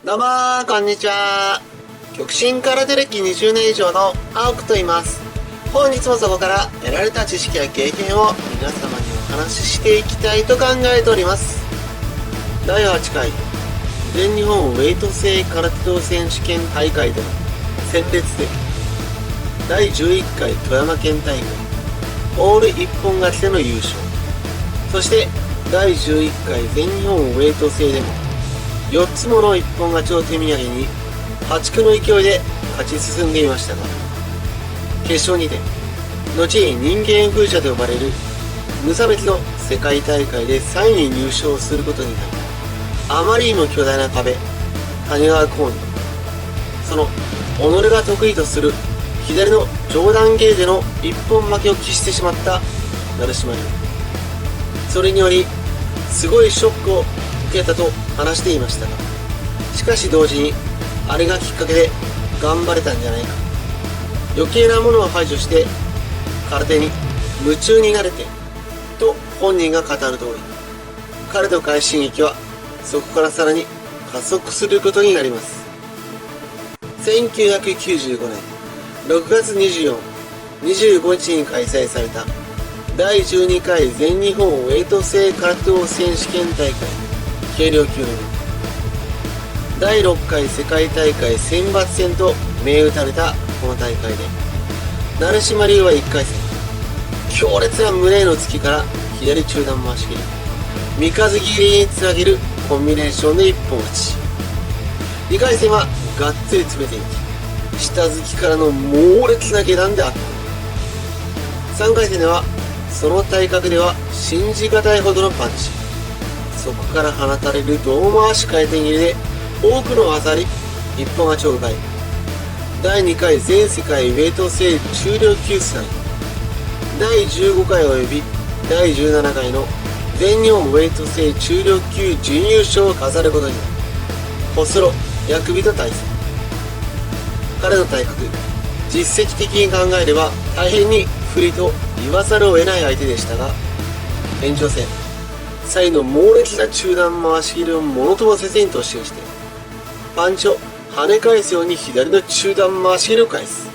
どうもー、こんにちは。極真空手歴20年以上の青くと言います。本日もそこから得られた知識や経験を皆様にお話ししていきたいと考えております。第8回全日本ウェイト制空手道選手権大会での戦列で第11回富山県大会オール一本勝ちでの優勝、そして第11回全日本ウェイト制でも4つもの一本勝ちを手土産に破竹の勢いで勝ち進んでいましたが、決勝にて後に人間風車と呼ばれる無差別の世界大会で3位に入賞することになり、あまりにも巨大な壁谷川浩にその己が得意とする左の上段芸での一本負けを喫してしまった成島流。それによりすごいショックを受けたと話していましたが、しかし同時にあれがきっかけで頑張れたんじゃないか、余計なものを排除して空手に夢中になれてと本人が語る通り、彼の快進撃はそこからさらに加速することになります。1995年6月24、25日に開催された第12回全日本ウェイト制空手道選手権大会軽量級の部、第6回世界大会選抜戦と銘打たれたこの大会で、成島流は1回戦強烈な胸への突きから左中段回し切り、三日月切りにつなげるコンビネーションで一本打ち、2回戦はがっつり詰めていき下突きからの猛烈な下段で圧倒、3回戦ではその体格では信じがたいほどのパンチ、そこから放たれる胴回し回転切りで多くの技あり一本勝ちを奪い、第2回全世界ウェイト制中量級つなぎ第15回および第17回の全日本ウェイト制中量級準優勝を飾ることになる細呂薬美と対戦。彼の体格実績的に考えれば大変に不利と言わざるを得ない相手でしたが、延長戦サイの猛烈な中段回し切りをものともせずに突進してパンチを跳ね返すように左の中段回し切りを返す、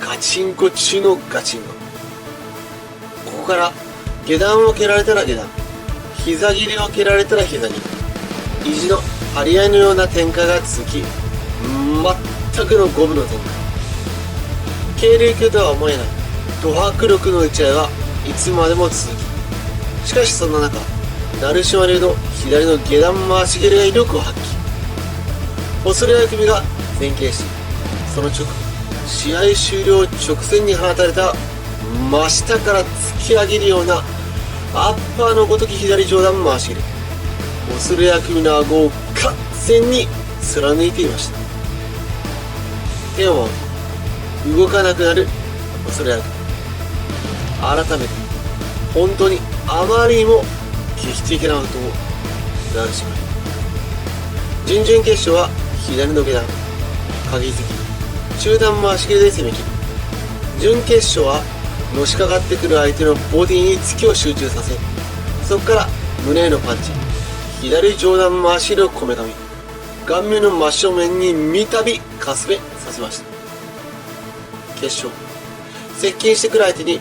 ガチンコ中のガチンコ。ここから下段を蹴られたら下段、膝切りを蹴られたら膝切り、意地の張り合いのような展開が続き、全くの五分の展開。軽量級とは思えないド迫力の打ち合いはいつまでも続き、しかしそんな中成島流の左の下段回し蹴りが威力を発揮、細呂薬美が前傾し、その直後試合終了直前に放たれた真下から突き上げるようなアッパーのごとき左上段回し蹴り、細呂薬美の顎を完全に貫いていました。手を回る動かなくなる細呂薬美、改めて本当にあまりにも劇的なことを成島流。準々決勝は左の下段鍵突き中段回し蹴りで攻め切る、準決勝はのしかかってくる相手のボディに突きを集中させ、そこから胸へのパンチ左上段回し蹴りをこめかみ、顔面の真正面に三度かすめさせました。決勝接近してくる相手にい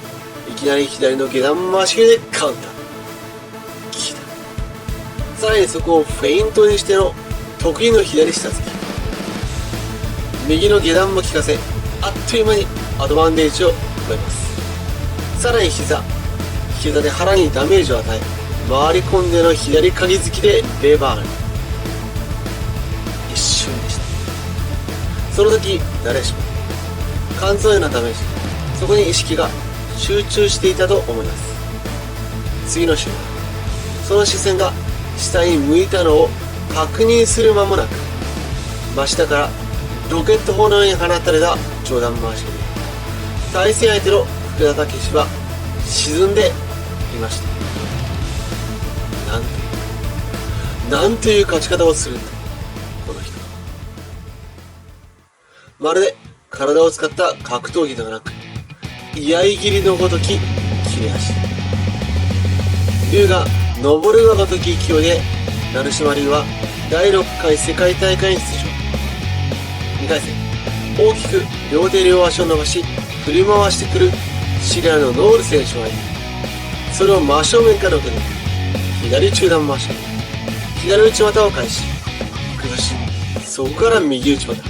きなり左の下段回し蹴りでカウンター、さらにそこをフェイントにしての得意の左下突き、右の下段も効かせあっという間にアドバンテージを奪います。さらに膝で腹にダメージを与え回り込んでの左鍵突きでレバーに、一瞬でした。その時誰しも肝臓へのダメージ、そこに意識が集中していたと思います。次の瞬間その視線が下に向いたのを確認する間もなく、真下からロケット砲のように放たれた上段回し蹴り、対戦相手の福田武史は沈んでいました。なんという勝ち方をするんだこの人。まるで体を使った格闘技ではなく居合切りのごとき切れ足、龍が登るがごとき勢いで成島流は第6回世界大会に出場。2回戦、大きく両手両足を伸ばし振り回してくるシリアのノール選手を相手に、それを真正面から受け止め、左中段回し、左内股を返し崩し、そこから右内股。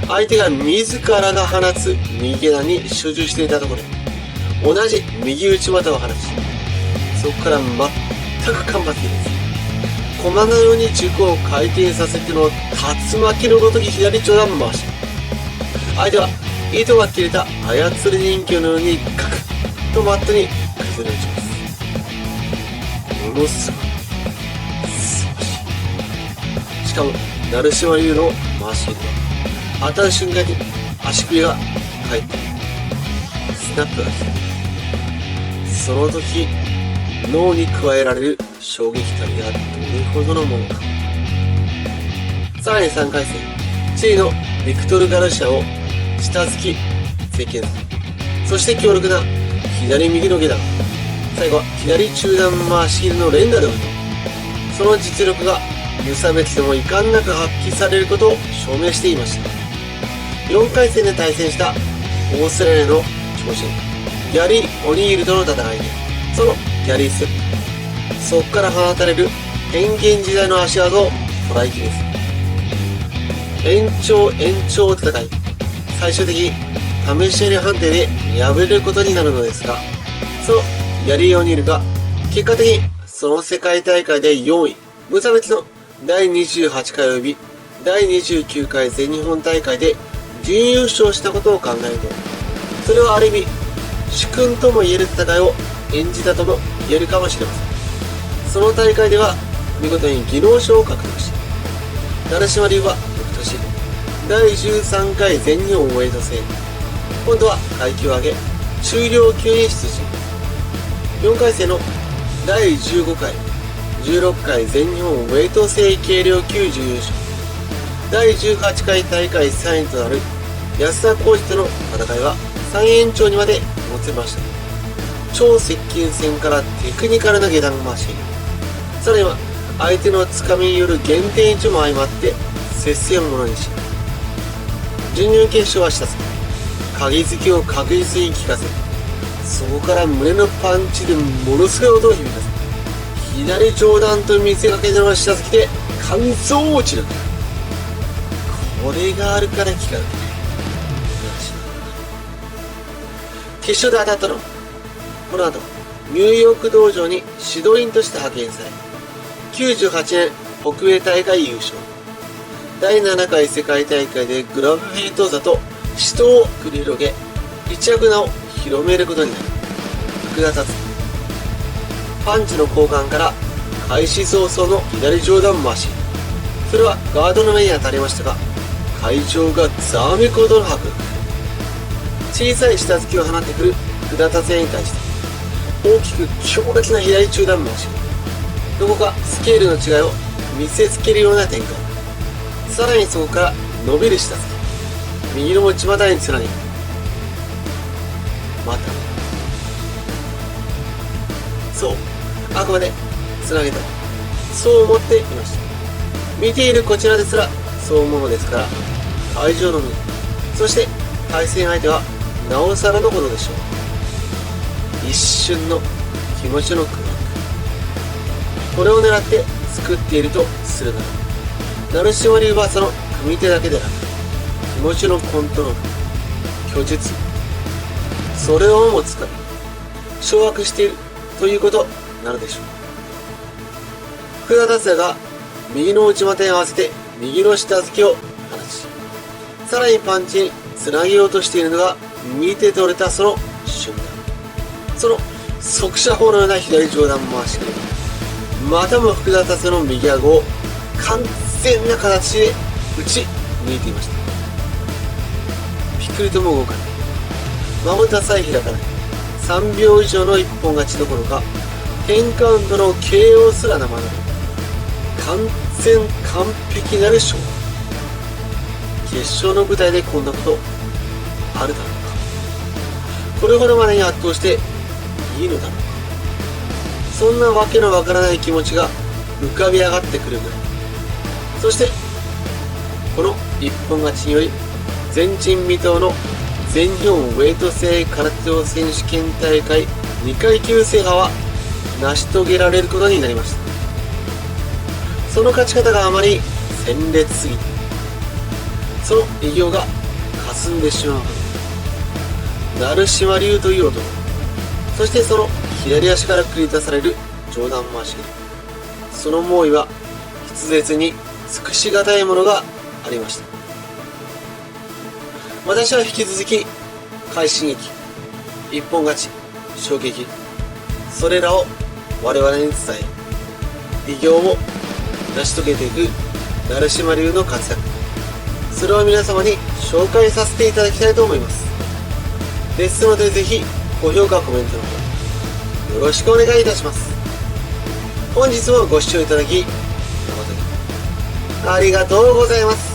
相手が自らが放つ右枝に集中していたところで同じ右内股を放ち、そこから全く間髪入れず駒のように軸を回転させての竜巻のごとき左中段回し、相手は糸が切れた操り人形のようにガクッとマットに崩れ落ちます。ものすごい素晴らしい。しかも成島流の回し入れは当たる瞬間に足首が返ってスナップが来た。その時脳に加えられる衝撃たりがどれほどのものか。さらに3回戦、チリのビクトル・ガルシアを下突き接見、そして強力な左右の下段、最後は左中段回し切りの連打で打つ。その実力が無差別でも遺憾なく発揮されることを証明していました。4回戦で対戦したオーストラリアの超人ギャリー・オニールとの戦いで、そのギャリーステップ、そこから放たれる変幻時代の足技を捉えきれず、延長戦い、最終的に試しやり判定で敗れることになるのですが、そのギャリー・オニールが結果的にその世界大会で4位、無差別の第28回及び第29回全日本大会で準優勝したことを考えると、それはある意味主君とも言える戦いを演じたとも言えるかもしれません。その大会では見事に技能賞を獲得し、成島流は翌年第13回全日本ウェイト制、今度は階級を上げ中量級に出陣。4回戦の第15回16回全日本ウェイト制軽量級準優勝、第18回大会3位となる安田浩二との戦いは3延長にまでもつれました。超接近戦からテクニカルな下段回し、さらには相手のつかみによる減点位置も相まって接戦をものにし、準々決勝は下突き、鍵付きを確実に効かせ、そこから胸のパンチでものすごい音を響かせ、左上段と見せかけての下突きで完走落ちる。これがあるから効かない。決勝で当たったのは、この後ニューヨーク道場に指導員として派遣され、98年北米大会優勝、第7回世界大会でグラブフェイト座と死闘を繰り広げ、一躍名を広めることになり、福田達パンチの交換から開始早々の左上段回し、それはガードの目に当たりましたが、会場がざわめくほどの迫力。小さい下突きを放ってくる福田達也に対して大きく強烈な左中段回し、どこかスケールの違いを見せつけるような展開。さらにそこから伸びる下突き、右の内股につなぎ、またそうあくまでつなげた、そう思っていました。見ているこちらですらそう思うのですから、会場のみ、そして対戦相手はなおさらのことでしょう。一瞬の気持ちの空白、これを狙って作っているとするなら、成島流はその組手だけでなく、気持ちのコントロール、虚実、それをも使い掌握しているということになるでしょう。福田達也が右の内股に合わせて右の下突きを放ち、さらにパンチにつなげようとしているのが見て取れたその瞬間、その速射砲のような左上段回し切り、またも福田達也の右顎を完全な形で打ち抜いていました。ピクリとも動かない、まぶたさえ開かない、3秒以上の一本勝ちどころか10カウントの KO すら生なる完全完璧なる勝負。決勝の舞台でこんなことあるだろうか。これほどまでに圧倒していいのだろうか。そんなわけのわからない気持ちが浮かび上がってくるぐらい、そしてこの一本勝ちにより前人未到の全日本ウェイト制空手道選手権大会2階級制覇は成し遂げられることになりました。その勝ち方があまり鮮烈すぎてその偉業が霞んでしまうほど、成島流という男、そしてその左足から繰り出される上段回し蹴り、その猛威は筆舌に尽くしがたいものがありました。私は引き続き快進撃、一本勝ち、衝撃、それらを我々に伝え、偉業を成し遂げていく成島流の活躍、それを皆様に紹介させていただきたいと思います。ですのでぜひ高評価、コメントの方よろしくお願いいたします。本日もご視聴いただき誠にありがとうございます。